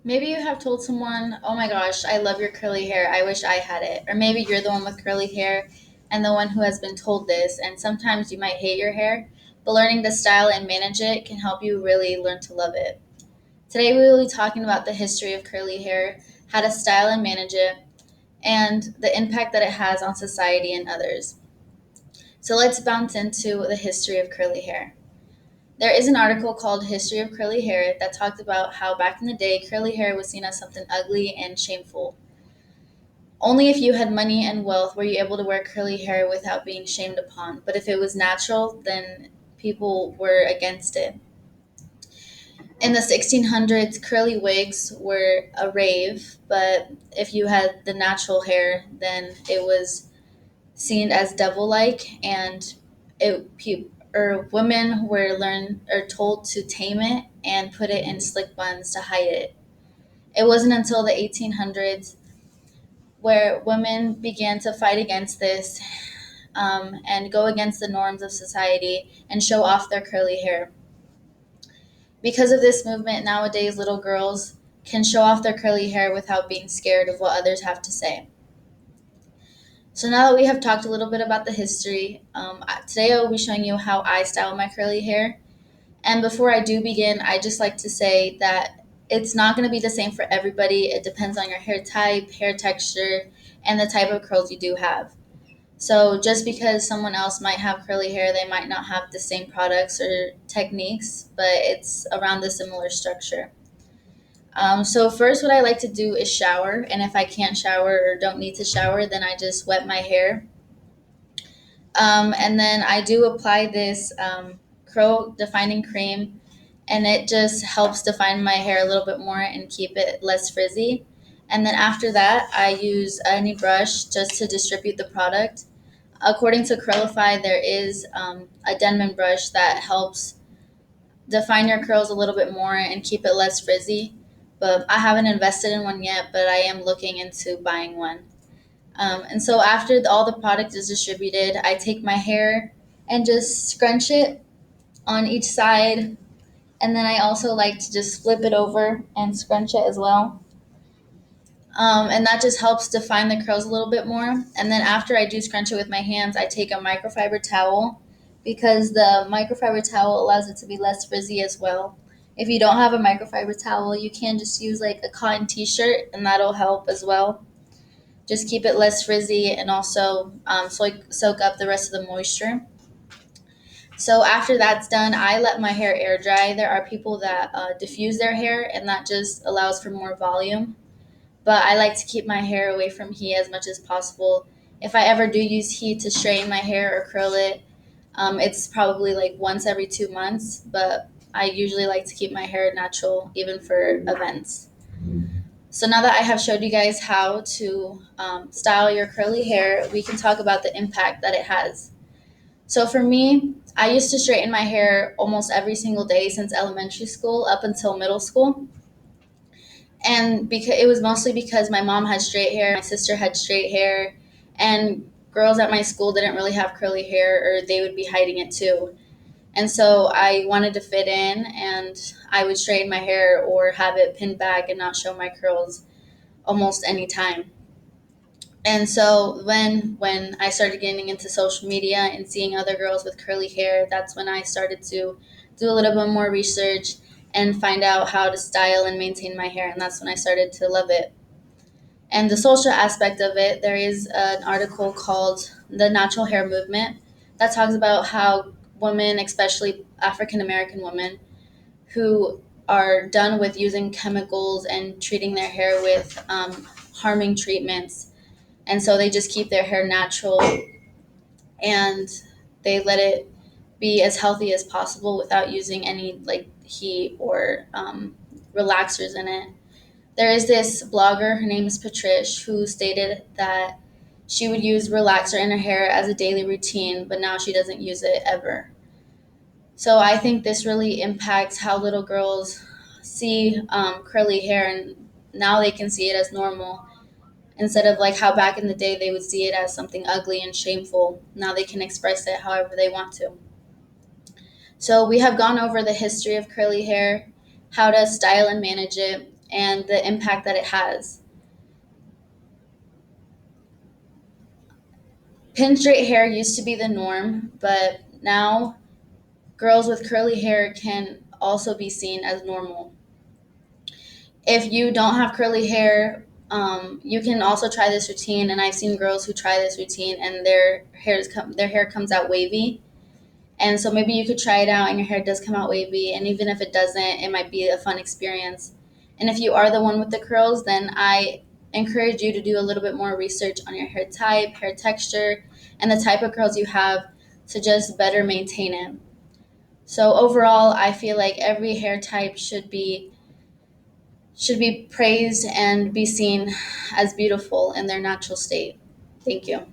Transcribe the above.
Maybe you have told someone, oh my gosh, I love your curly hair. I wish I had it. Or maybe you're the one with curly hair and the one who has been told this. And sometimes you might hate your hair, but learning to style and manage it can help you really learn to love it. Today, we will be talking about the history of curly hair, how to style and manage it, and the impact that it has on society and others. So let's bounce into the history of curly hair. There is an article called History of Curly Hair that talked about how back in the day, curly hair was seen as something ugly and shameful. Only if you had money and wealth were you able to wear curly hair without being shamed upon. But if it was natural, then people were against it. In the 1600s, curly wigs were a rave, but if you had the natural hair, then it was seen as devil-like, and women were learned or told to tame it and put it in slick buns to hide it. It wasn't until the 1800s where women began to fight against this and go against the norms of society and show off their curly hair. Because of this movement, nowadays little girls can show off their curly hair without being scared of what others have to say. So now that we have talked a little bit about the history, today I will be showing you how I style my curly hair. And before I do begin, I just like to say that it's not going to be the same for everybody. It depends on your hair type, hair texture, and the type of curls you do have. So just because someone else might have curly hair, they might not have the same products or techniques, but it's around the similar structure. So first, what I like to do is shower, and if I can't shower or don't need to shower, then I just wet my hair. And then I do apply this curl defining cream, and it just helps define my hair a little bit more and keep it less frizzy. And then after that, I use any brush just to distribute the product. According to Curlify, there is a Denman brush that helps define your curls a little bit more and keep it less frizzy. But I haven't invested in one yet, but I am looking into buying one. And so after all the product is distributed, I take my hair and just scrunch it on each side. And then I also like to just flip it over and scrunch it as well. And that just helps define the curls a little bit more. And then after I do scrunch it with my hands, I take a microfiber towel because the microfiber towel allows it to be less frizzy as well. If you don't have a microfiber towel, you can just use like a cotton t-shirt and that'll help as well. Just keep it less frizzy and also soak up the rest of the moisture. So after that's done, I let my hair air dry. There are people that diffuse their hair, and that just allows for more volume. But I like to keep my hair away from heat as much as possible. If I ever do use heat to straighten my hair or curl it, it's probably like once every 2 months. But I usually like to keep my hair natural, even for events. So now that I have showed you guys how to style your curly hair, we can talk about the impact that it has. So for me, I used to straighten my hair almost every single day since elementary school up until middle school. And because it was mostly because my mom had straight hair, my sister had straight hair, and girls at my school didn't really have curly hair or they would be hiding it too. And so I wanted to fit in and I would straighten my hair or have it pinned back and not show my curls almost any time. And so when I started getting into social media and seeing other girls with curly hair, that's when I started to do a little bit more research and find out how to style and maintain my hair, and that's when I started to love it. And the social aspect of it, there is an article called The Natural Hair Movement that talks about how women, especially African American women, who are done with using chemicals and treating their hair with harming treatments, and so they just keep their hair natural and they let it be as healthy as possible without using any like heat or relaxers in it. There is this blogger, her name is Patrish, who stated that she would use relaxer in her hair as a daily routine, but now she doesn't use it ever. So I think this really impacts how little girls see curly hair, and now they can see it as normal instead of like how back in the day they would see it as something ugly and shameful. Now they can express it however they want to. So we have gone over the history of curly hair, how to style and manage it, and the impact that it has. Pin straight hair used to be the norm, but now girls with curly hair can also be seen as normal. If you don't have curly hair, you can also try this routine. And I've seen girls who try this routine and their hair comes out wavy. And so maybe you could try it out and your hair does come out wavy. And even if it doesn't, it might be a fun experience. And if you are the one with the curls, then I encourage you to do a little bit more research on your hair type, hair texture, and the type of curls you have to just better maintain it. So overall, I feel like every hair type should be praised and be seen as beautiful in their natural state. Thank you.